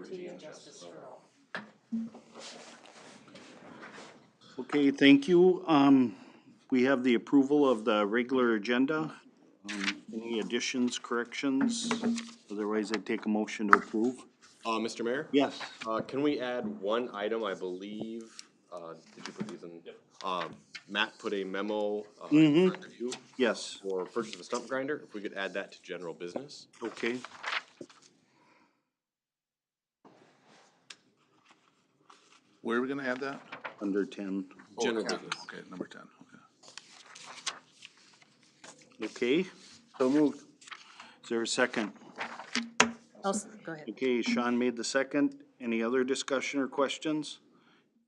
liberty, and justice for all. Okay, thank you. We have the approval of the regular agenda. Any additions, corrections? Otherwise, I'd take a motion to approve. Mr. Mayor? Yes. Can we add one item, I believe, did you put these in? Matt put a memo, in front of you Yes, for purchase of a stump grinder, if we could add that to general business. okay. Where are we gonna add that? Under 10. General Okay, business. okay, number 10, okay. Okay, So moved. is there a second? Go ahead. Okay, Sean made the second. Any other discussion or questions?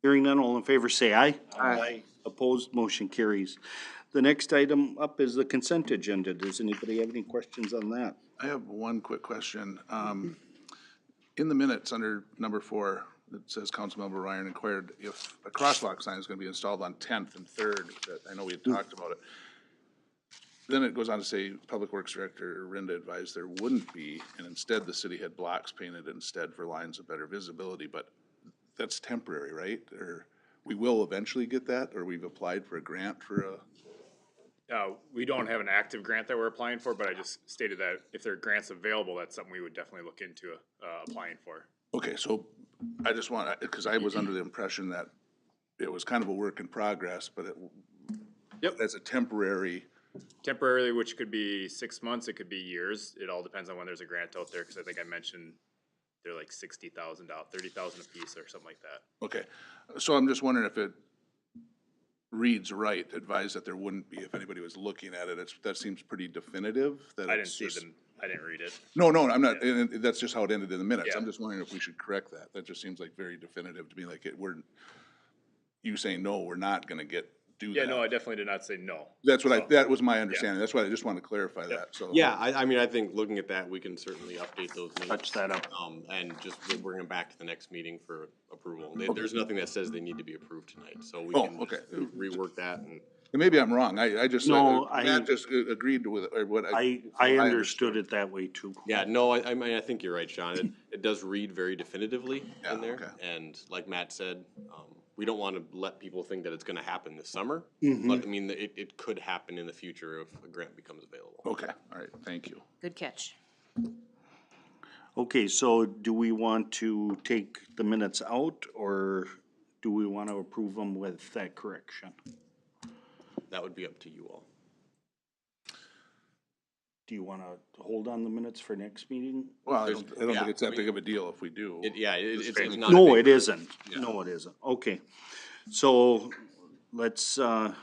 Hearing none, all in favor say aye. Aye. Opposed, motion carries. The next item up is the consent agenda. Does anybody have any questions on that? I have one quick question. In the minutes, under number 4, it says Councilmember Ryan inquired if a crosswalk sign is gonna be installed on 10th and 3rd, that, I know we had talked about it. Then it goes on to say, Public Works Director Rinda advised there wouldn't be, and instead the city had blocks painted instead for lines of better visibility, but that's temporary, right? Or we will eventually get that, or we've applied for a grant for a, We don't have an active grant that we're applying for, but I just stated that if there are grants available, that's something we would definitely look into, applying for. okay, so I just want, because I was under the impression that it was kind of a work in progress, but it, Yep. as a temporary, Temporarily, which could be 6 months, it could be years. It all depends on when there's a grant out there, cause I think I mentioned they're like $60,000, $30,000 a piece or something like that. okay. So I'm just wondering if it reads right, advised that there wouldn't be, if anybody was looking at it, that seems pretty definitive, that I didn't it's see just. them, I didn't read it. No, I'm not, and that's just how it ended in the minutes. Yeah. I'm just wondering if we should correct that. That just seems like very definitive to me, like you saying, no, we're not gonna do that. Yeah, no, I definitely did not say no. That's what that was my understanding. That's why I just wanted to clarify that, so. Yeah, I mean, I think looking at that, we can certainly update those minutes. Touch that up. And just we'll bring them back to the next meeting for approval. There's nothing that says they need to be approved tonight, so we Oh, can okay. just rework that and. And maybe I'm wrong. I just, No, Matt just agreed with, or what I I understood it that way too. Yeah, no, I mean, I think you're right, Sean. It does read very definitively Yeah, in there. okay. And like Matt said, we don't want to let people think that it's gonna happen this summer. But I mean, it could happen in the future if a grant becomes available. Okay, all right, thank you. Good catch. Okay, so do we want to take the minutes out or do we want to approve them with that correction? That would be up to you all. Do you want to hold on the minutes for next meeting? Well, I don't yeah, think it's that I mean, big of a deal if we do. It's not. a No, big- it isn't. No, it isn't. Okay. So let's, So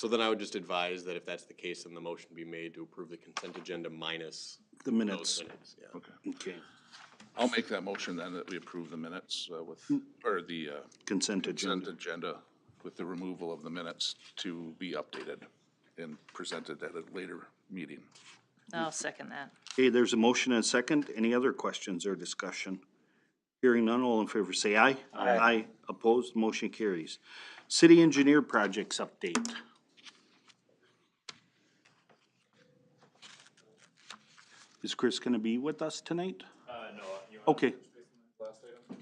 then I would just advise that if that's the case, then the motion be made to approve the consent agenda minus the those minutes. minutes, yeah. Okay, Okay. I'll make that motion then that we approve the minutes with, or the Consent consent agenda. agenda with the removal of the minutes to be updated and presented at a later meeting. I'll second that. Okay, there's a motion and a second. Any other questions or discussion? Hearing none, all in favor say aye. Aye. Opposed, motion carries. City engineer projects update. Is Chris gonna be with us tonight? No. Okay. Last item?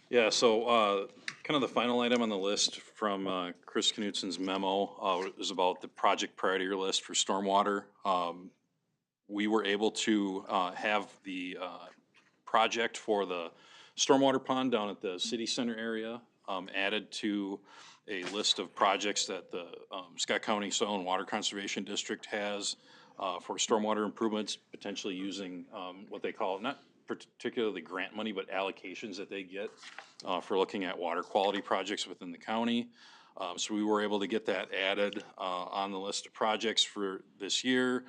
Yeah, so, kind of the final item on the list from, Chris Knutson's memo, is about the project priority list for stormwater. We were able to, have the, project for the stormwater pond down at the city center area, added to a list of projects that the, Scott County Soil and Water Conservation District has, for stormwater improvements, potentially using, what they call, not particularly grant money, but allocations that they get, for looking at water quality projects within the county. So we were able to get that added, on the list of projects for this year.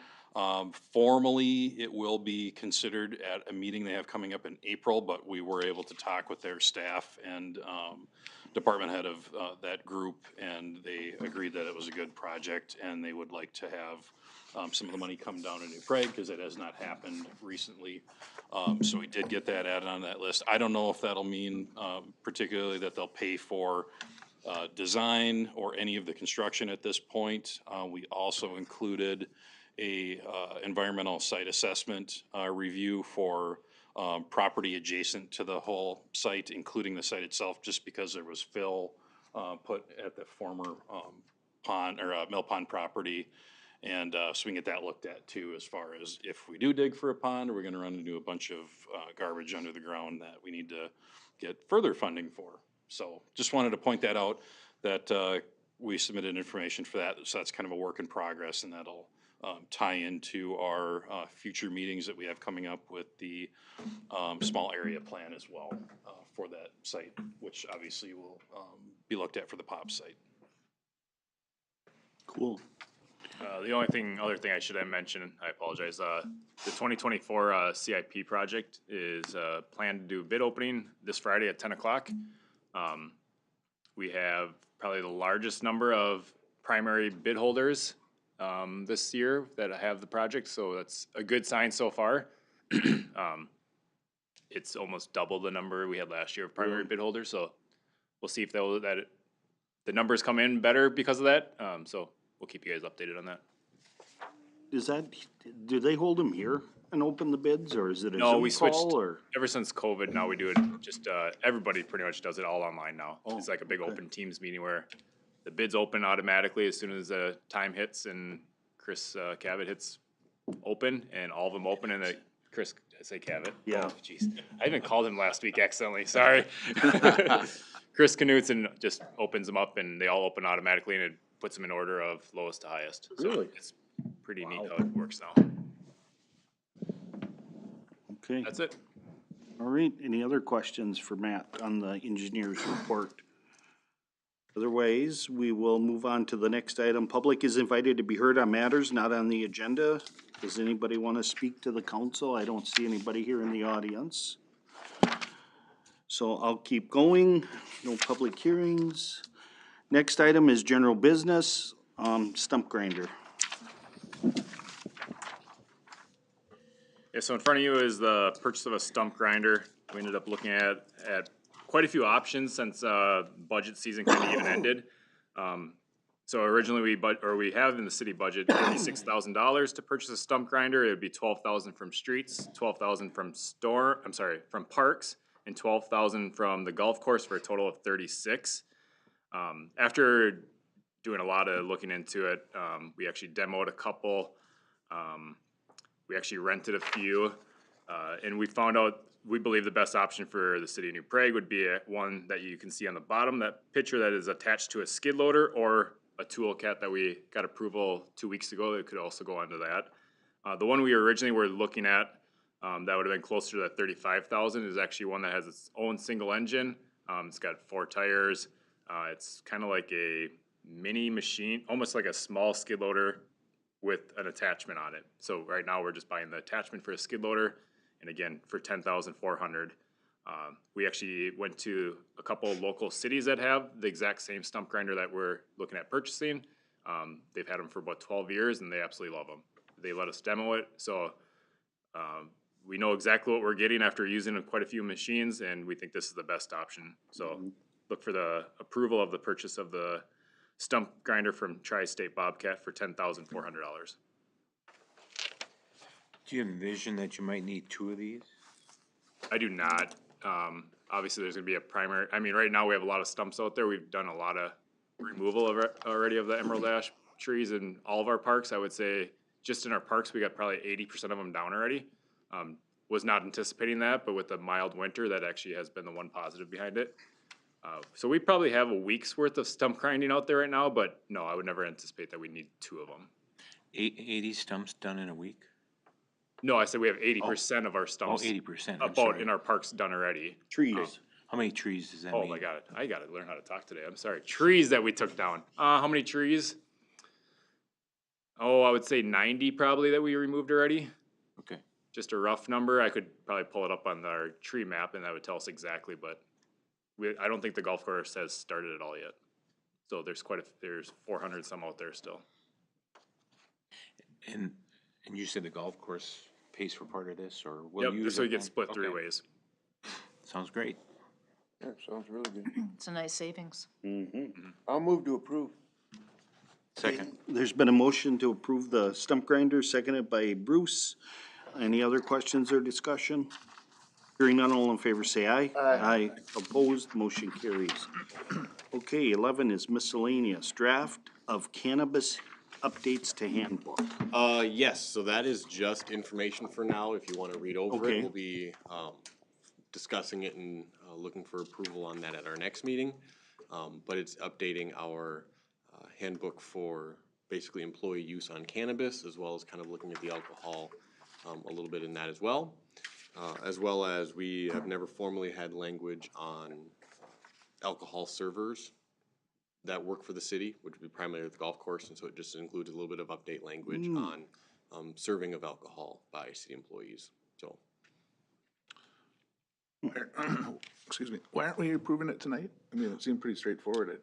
Formally, it will be considered at a meeting they have coming up in April, but we were able to talk with their staff and department head of that group, and they agreed that it was a good project, and they would like to have some of the money come down to New Prague, because it has not happened recently. So we did get that added on that list. I don't know if that'll mean particularly that they'll pay for design or any of the construction at this point. We also included a environmental site assessment review for property adjacent to the whole site, including the site itself, just because there was fill put at the former pond or mill pond property. And so we can get that looked at too, as far as if we do dig for a pond, are we gonna run into a bunch of garbage under the ground that we need to get further funding for. So just wanted to point that out, that we submitted information for that, so that's kind of a work in progress, and that'll tie into our future meetings that we have coming up with the small area plan as well for that site, which obviously will be looked at for the POP site. Cool. The only other thing I should have mentioned, I apologize, the 2024 CIP project is planned to do a bid opening this Friday at 10 o'clock. We have probably the largest number of primary bid holders this year that have the project, so that's a good sign so far. It's almost double the number we had last year of primary bid holders, so we'll see if the numbers come in better because of that. So we'll keep you guys updated on that. Do they hold them here and open the bids, or is it a No, we Zoom switched, call, or? ever since COVID, now we do it just, everybody pretty much does it all online now. Oh, It's like a big open Teams meeting where the bids open automatically as soon as the time hits and Chris Cabot hits open, and all of them open, and Chris, I say Cabot? Yeah. Oh, jeez, I even called him last week accidentally, sorry. Chris Knutson just opens them up, and they all open automatically, and it puts them in order of lowest to highest. So Really? it's pretty neat how it works now. Okay, That's it. all right. Any other questions for Matt on the engineer's report? Otherwise, we will move on to the next item. Public is invited to be heard on matters not on the agenda. Does anybody want to speak to the council? I don't see anybody here in the audience. So I'll keep going. No public hearings. Next item is general business, stump grinder. Yeah, so in front of you is the purchase of a stump grinder. We ended up looking at quite a few options since budget season kind of even ended. So originally we have in the city budget $56,000 to purchase a stump grinder. It would be $12,000 from streets, $12,000 from parks, and $12,000 from the golf course for a total of $36,000. After doing a lot of looking into it, we actually demoed a couple. We actually rented a few, and we found out we believe the best option for the city of New Prague would be one that you can see on the bottom, that picture that is attached to a skid loader or a tool cat that we got approval 2 weeks ago that could also go onto that. The one we originally were looking at that would have been closer to that $35,000 is actually one that has its own single engine. It's got 4 tires. It's kind of like a mini machine, almost like a small skid loader with an attachment on it. So right now we're just buying the attachment for a skid loader, and again for $10,400. We actually went to a couple of local cities that have the exact same stump grinder that we're looking at purchasing. They've had them for about 12 years and they absolutely love them. They let us demo it, so we know exactly what we're getting after using quite a few machines, and we think this is the best option. So look for the approval of the purchase of the stump grinder from Tri-State Bobcat for $10,400. Do you envision that you might need 2 of these? I do not. Obviously, there's gonna be a primary, I mean, right now we have a lot of stumps out there. We've done a lot of removal already of the emerald ash trees in all of our parks. I would say just in our parks, we got probably 80% of them down already. Was not anticipating that, but with the mild winter, that actually has been the one positive behind it. So we probably have a week's worth of stump grinding out there right now, but no, I would never anticipate that we need 2 of them. 80 stumps done in a week? No, I said we have 80% of our Oh, stumps 80%, I'm about sorry. in our parks done already. Trees. How many trees does that Oh mean? my God, I gotta learn how to talk today. I'm sorry. Trees that we took down. How many trees? Oh, I would say 90 probably that we removed already. Okay. Just a rough number. I could probably pull it up on our tree map and that would tell us exactly, but I don't think the golf course has started at all yet. So there's 400 some out there still. And you said the golf course pays for part of this, or will you Yep, use so it you get then? split three Okay. ways. Sounds great. Yeah, sounds really good. It's a nice savings. I'll move to approve. Second. There's been a motion to approve the stump grinder, seconded by Bruce. Any other questions or discussion? Hearing none, all in favor say aye. Aye. Opposed, motion carries. Okay, 11 is miscellaneous, draft of cannabis updates to handbook. Yes, so that is just information for now. If you wanna read over Okay. it, we'll be, discussing it and, looking for approval on that at our next meeting. But it's updating our, handbook for basically employee use on cannabis, as well as kind of looking at the alcohol, a little bit in that as well. As well as we have never formally had language on alcohol servers that work for the city, which would be primarily the golf course, and so it just includes a little bit of update language on serving of alcohol by city employees, so. Excuse me, why aren't we approving it tonight? I mean, it seemed pretty straightforward.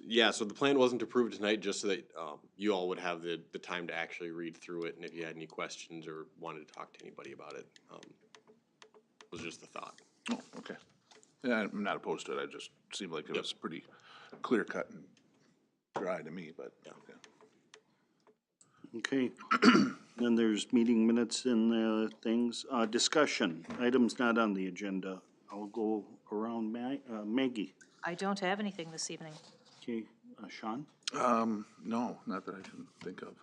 Yeah, so the plan wasn't approved tonight, just so that, you all would have the time to actually read through it, and if you had any questions or wanted to talk to anybody about it, was just the thought. Oh, okay. Yeah, I'm not opposed to it. I just seemed like it was pretty clear cut and dry to me, but, yeah. Okay, then there's meeting minutes and things. Discussion, items not on the agenda. I'll go around Maggie. I don't have anything this evening. Okay, Sean? No, not that I can think of.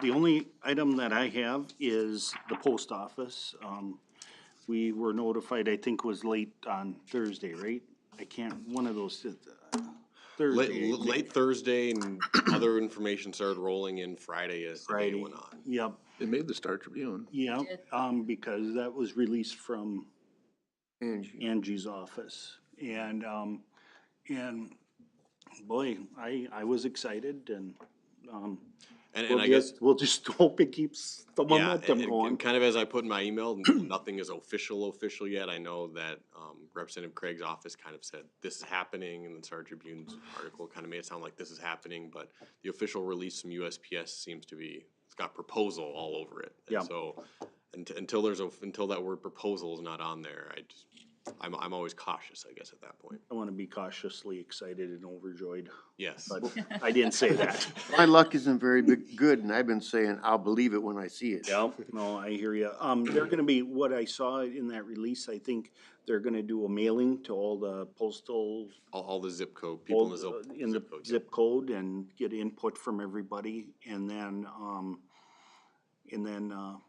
The only item that I have is the post office. We were notified, I think it was late on Thursday, right? I can't, one of those, Thursday. Late Thursday and other information started rolling in Friday as the day Friday. went on. Yep, It made the Star Tribune. yep, because that was released from Angie. Angie's office. And boy, I was excited and, And I guess, we'll just hope it keeps the yeah, momentum and going. kind of as I put in my email, nothing is official yet. I know that, Representative Craig's office kind of said, this is happening, and the Star Tribune's article kind of made it sound like this is happening, but the official release from USPS seems to be, it's got proposal all over it. Yeah. And so, until that word proposal is not on there, I'm always cautious, I guess, at that point. I want to be cautiously excited and overjoyed, Yes. but I didn't say that. My luck isn't very good, and I've been saying I'll believe it when I see it. Yeah, no, I hear you. They're gonna be, what I saw in that release, I think they're gonna do a mailing to all the postal, All the zip code, people in the zip code. zip code and get input from everybody, and then they'll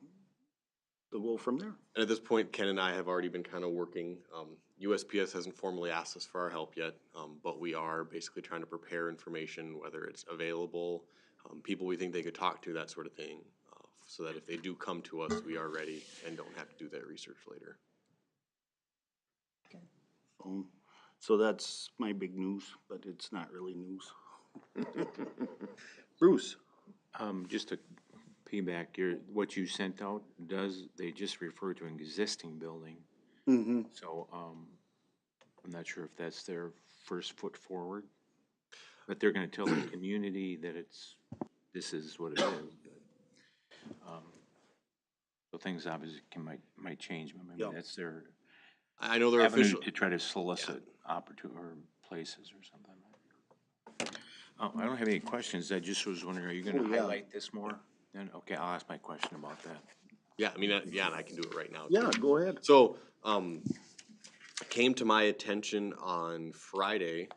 go from there. And at this point, Ken and I have already been kind of working. USPS hasn't formally asked us for our help yet, but we are basically trying to prepare information, whether it's available, people we think they could talk to, that sort of thing, so that if they do come to us, we are ready and don't have to do that research later. So that's my big news, but it's not really news. Bruce? Just to piggyback, what you sent out they just refer to an existing building. Mm-hmm. So, I'm not sure if that's their first foot forward, but they're gonna tell the community that this is what it is. But, so things obviously might change, but maybe Yeah. that's their I know they're avenue official. to try to solicit opportunity or places or something. Oh, I don't have any questions. I just was wondering, are you gonna highlight this more? Then, okay, I'll ask my question about that. Yeah, I mean, yeah, and I can do it right now. Yeah, too. go ahead. So, came to my attention on Friday,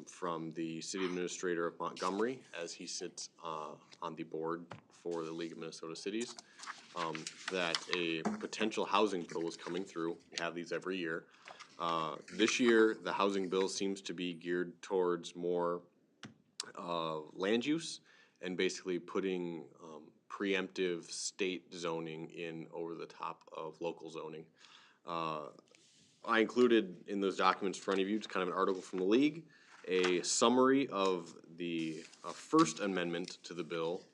from the city administrator of Montgomery, as he sits, on the board for the League of Minnesota Cities, that a potential housing bill was coming through. We have these every year. This year, the housing bill seems to be geared towards more, land use and basically putting, preemptive state zoning in over the top of local zoning. I included in those documents in front of you, just kind of an article from the league, a summary of the first amendment to the bill.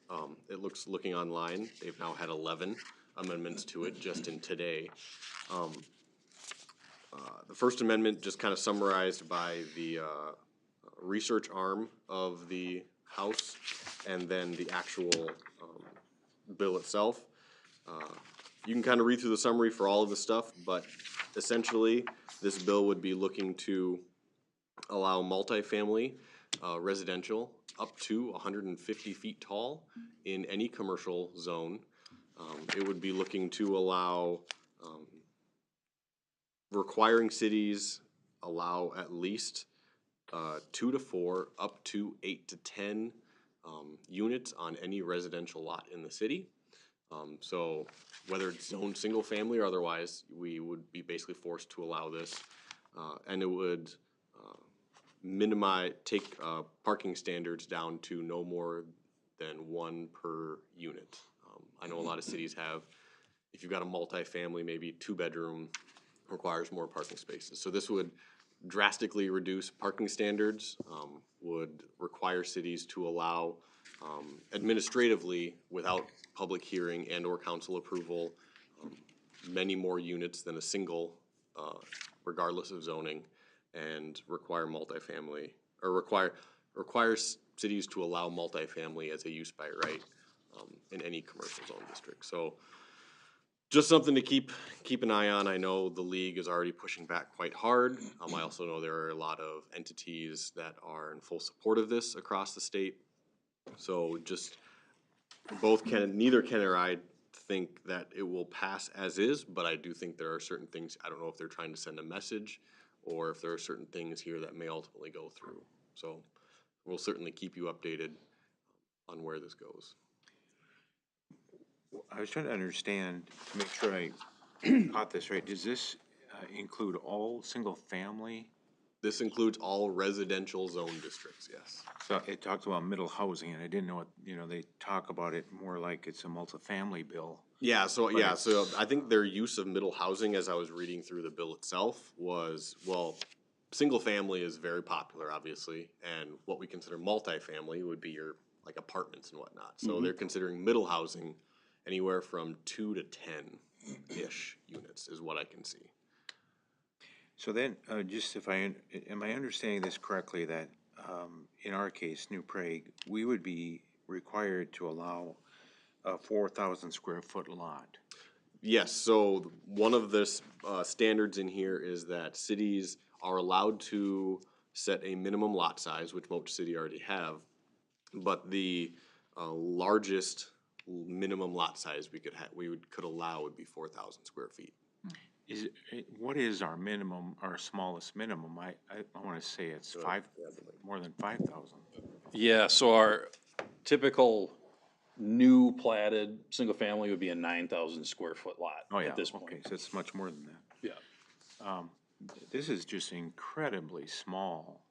Looking online, they've now had 11 amendments to it just in today. The First Amendment just kind of summarized by the research arm of the House, and then the actual bill itself. You can kind of read through the summary for all of the stuff, but essentially, this bill would be looking to allow multifamily residential up to 150 feet tall in any commercial zone. It would be looking to allow requiring cities allow at least 2 to 4, up to 8 to 10 units on any residential lot in the city. So whether it's zoned single family or otherwise, we would be basically forced to allow this. And it would take parking standards down to no more than 1 per unit. I know a lot of cities have, if you've got a multifamily, maybe 2-bedroom, requires more parking spaces. So this would drastically reduce parking standards, would require cities to allow administratively, without public hearing and or council approval, many more units than a single, regardless of zoning, and require multifamily, or requires cities to allow multifamily as a use by right in any commercial zone district. So just something to keep an eye on. I know the league is already pushing back quite hard. I also know there are a lot of entities that are in full support of this across the state. So just neither Ken or I think that it will pass as is, but I do think there are certain things, I don't know if they're trying to send a message or if there are certain things here that may ultimately go through. So we'll certainly keep you updated on where this goes. I was trying to understand, to make sure I caught this right. Does this include all single-family? This includes all residential zone districts, yes. So it talks about middle housing, and I didn't know what, they talk about it more like it's a multifamily bill. So I think their use of middle housing, as I was reading through the bill itself, was, well, single family is very popular, obviously, and what we consider multifamily would be your, like, apartments and whatnot. So they're considering middle housing anywhere from 2 to 10-ish units is what I can see. So then, just am I understanding this correctly, that in our case, New Prague, we would be required to allow a 4,000 square foot lot? Yes, so one of the standards in here is that cities are allowed to set a minimum lot size, which most cities already have, but the largest minimum lot size we could allow would be 4,000 square feet. What is our minimum, our smallest minimum? I want to say it's more than 5,000. Yeah, so our typical new platted, single family would be a 9,000 square foot lot Oh, yeah, at this point. okay, so it's much more than that. Yeah. This is just incredibly small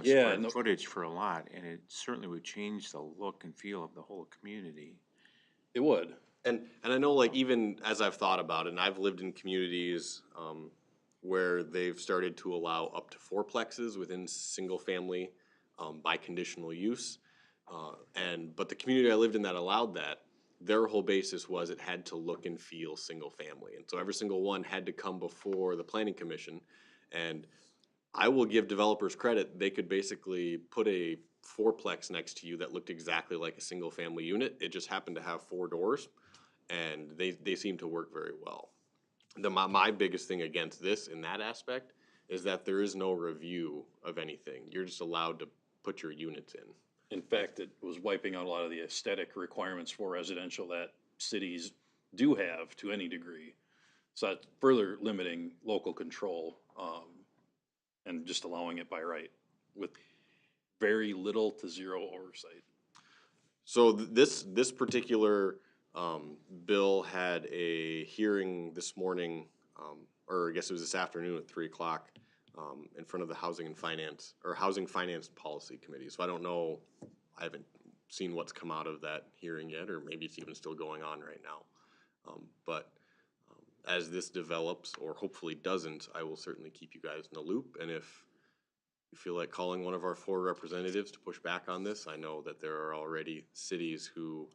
Yeah, square footage for a lot, and it certainly would change the look and feel of the whole community. It would. And I know, like, even as I've thought about it, and I've lived in communities where they've started to allow up to 4plexes within single family by conditional use. But the community I lived in that allowed that, their whole basis was it had to look and feel single family. And so every single one had to come before the planning commission. And I will give developers credit, they could basically put a 4plex next to you that looked exactly like a single family unit. It just happened to have 4 doors, and they seem to work very well. My biggest thing against this in that aspect is that there is no review of anything. You're just allowed to put your units in. In fact, it was wiping out a lot of the aesthetic requirements for residential that cities do have to any degree. So that's further limiting local control, and just allowing it by right with very little to zero oversight. So this particular bill had a hearing this morning, or I guess it was this afternoon at 3:00, in front of the Housing Finance Policy Committee. So I don't know, I haven't seen what's come out of that hearing yet, or maybe it's even still going on right now. But as this develops, or hopefully doesn't, I will certainly keep you guys in the loop. And if you feel like calling one of our 4 representatives to push back on this, I know that there are already cities who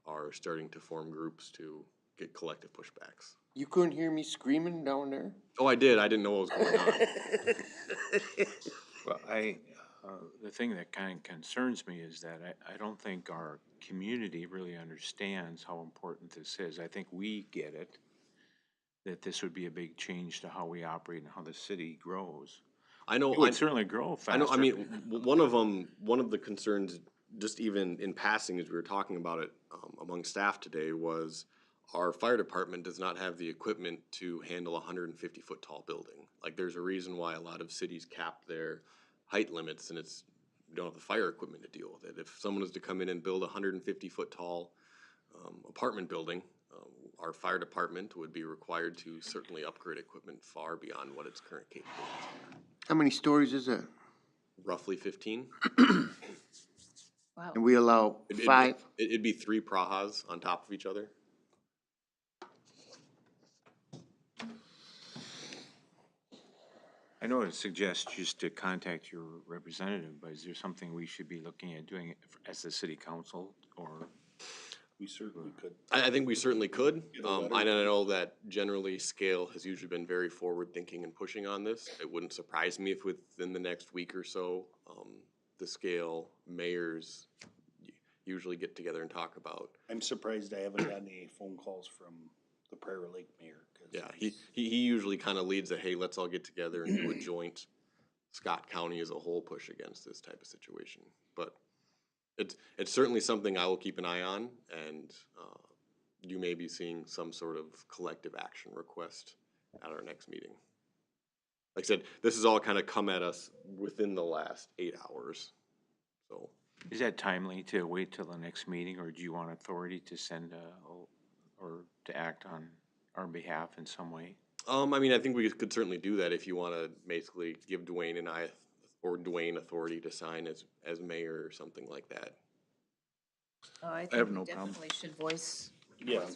are starting to form groups to get collective pushbacks. You couldn't hear me screaming down there? Oh, I did. I didn't know what was going on. Well, the thing that kind of concerns me is that I don't think our community really understands how important this is. I think we get it, that this would be a big change to how we operate and how the city grows. I know. It would certainly grow faster. I know. I mean, one of the concerns, just even in passing, as we were talking about it among staff today, was our fire department does not have the equipment to handle a 150-foot tall building. Like, there's a reason why a lot of cities cap their height limits, and it's you don't have the fire equipment to deal with it. If someone was to come in and build a 150-foot tall apartment building, our fire department would be required to certainly upgrade equipment far beyond what its current capabilities are. How many stories is that? Roughly 15. Wow. And we allow 5? It'd be 3 Prahas on top of each other. I know it suggests just to contact your representative, but is there something we should be looking at doing as the city council, or? We certainly could. I think we certainly could. a letter. I know that generally Scale has usually been very forward-thinking and pushing on this. It wouldn't surprise me if within the next week or so, the Scale mayors usually get together and talk about. I'm surprised I haven't gotten any phone calls from the Prairie Lake mayor. 'Cause Yeah, he usually kind of leads a, hey, let's all get together and do a joint Scott County as a whole push against this type of situation. But it's certainly something I will keep an eye on, and you may be seeing some sort of collective action request at our next meeting. Like I said, this has all kind of come at us within the last 8 hours, so. Is that timely to wait till the next meeting, or do you want authority to send or to act on our behalf in some way? I mean, I think we could certainly do that if you want to basically give Dwayne and I, or Dwayne, authority to sign as mayor or something like that. Oh, I have think no we problem. definitely should voice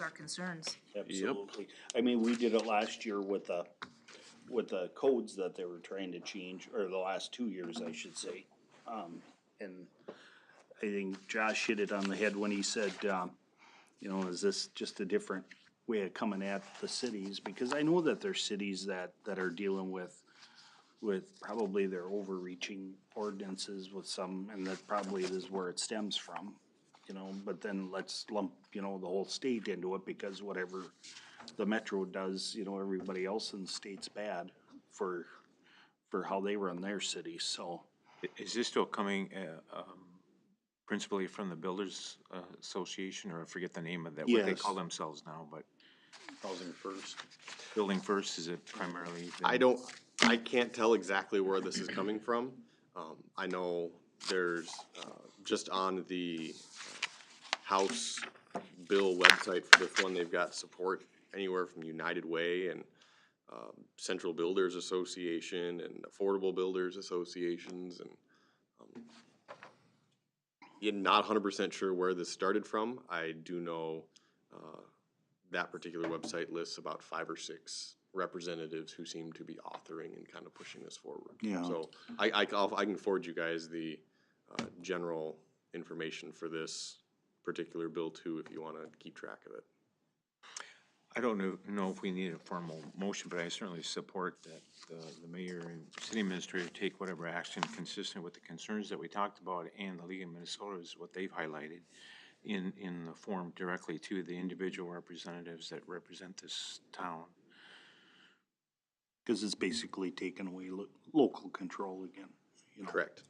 our concerns. Absolutely. I mean, we did it last year with the codes that they were trying to change, or the last 2 years, I should say. And I think Josh hit it on the head when he said, you know, is this just a different way of coming at the cities? Because I know that there's cities that are dealing with probably their overreaching ordinances with some, and that probably is where it stems from. You know, but then let's lump, you know, the whole state into it, because whatever the metro does, you know, everybody else in the state's bad for how they run their cities, so. Is this still coming principally from the Builders Association, or I forget the name of that, what they Yes. call themselves now, but Housing First. Building First, is it primarily? I can't tell exactly where this is coming from. I know there's, just on the House bill website for this one, they've got support anywhere from United Way and Central Builders Association and Affordable Builders Associations, and you're not 100% sure where this started from. I do know that particular website lists about 5 or 6 representatives who seem to be authoring and kind of pushing this forward. Yeah. So I can forward you guys the general information for this particular bill too, if you want to keep track of it. I don't know if we need a formal motion, but I certainly support that the mayor and city administrator take whatever action consistent with the concerns that we talked about, and the League of Minnesota is what they've highlighted in the form directly to the individual representatives that represent this town. Cause it's basically taken away local control again, you know. Correct.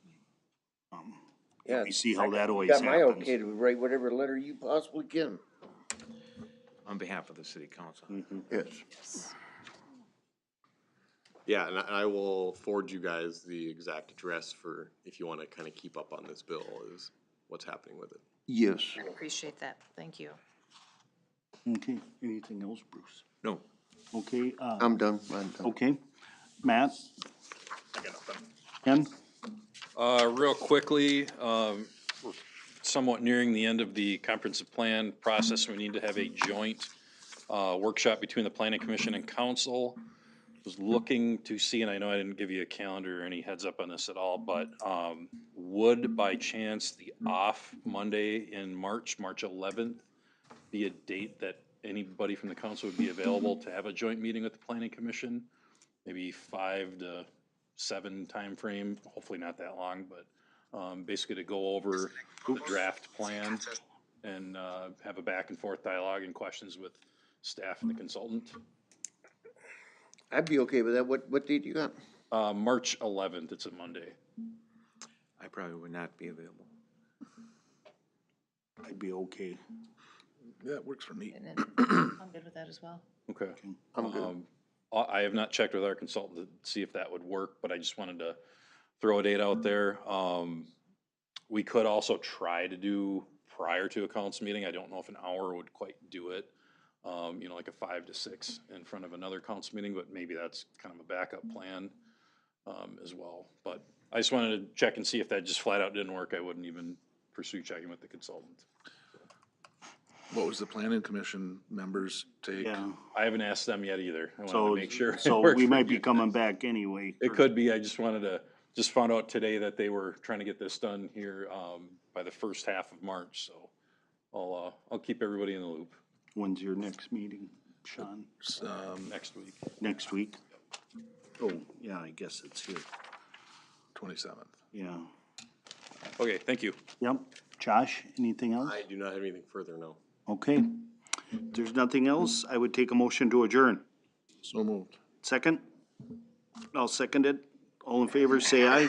Yeah. We see how that always Got my happens. okay to write whatever letter you possibly can. On behalf of the city council. Yes. Yeah, and I will forward you guys the exact address for, if you want to kind of keep up on this bill, is what's happening with it. Yes. Appreciate that. Thank you. Okay, anything else, Bruce? No, Okay, I'm done. okay. Matt? I got nothing. Ken? Real quickly, we're somewhat nearing the end of the comprehensive plan process. We need to have a joint workshop between the planning commission and council was looking to see, and I know I didn't give you a calendar or any heads up on this at all, but, would by chance the off Monday in March 11th, be a date that anybody from the council would be available to have a joint meeting with the planning commission? Maybe 5 to 7 timeframe, hopefully not that long, but, basically to go over the draft plan and, have a back and forth dialogue and questions with staff and the consultant. I'd be okay with that. What date you got? March 11th, it's a Monday. I probably would not be available. I'd be okay. Yeah, it works for me. And then, I'm good with that as well. Okay. I'm good. I have not checked with our consultant to see if that would work, but I just wanted to throw a date out there. We could also try to do prior to a council meeting. I don't know if an hour would quite do it. You know, like a 5 to 6 in front of another council meeting, but maybe that's kind of a backup plan, as well. But I just wanted to check and see if that just flat out didn't work. I wouldn't even pursue checking with the consultant. What was the planning commission members' take? Yeah, I haven't asked them yet either. I wanted so, to make sure. it so worked we for might be you. coming back anyway. It could be, I just wanted to, just found out today that they were trying to get this done here, by the first half of March, so I'll keep everybody in the loop When's your next meeting, Sean? next week. Next week? Oh, yeah, I guess it's here. 27th. Yeah. Okay, thank you. Yep. Josh, anything else? I do not have anything further, no. Okay. If there's nothing else, I would take a motion to adjourn. So moved. Second? I'll second it. All in favor, say aye.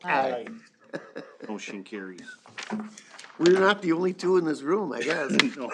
Aye. Motion carries. We're not the only two in this room, I guess. No.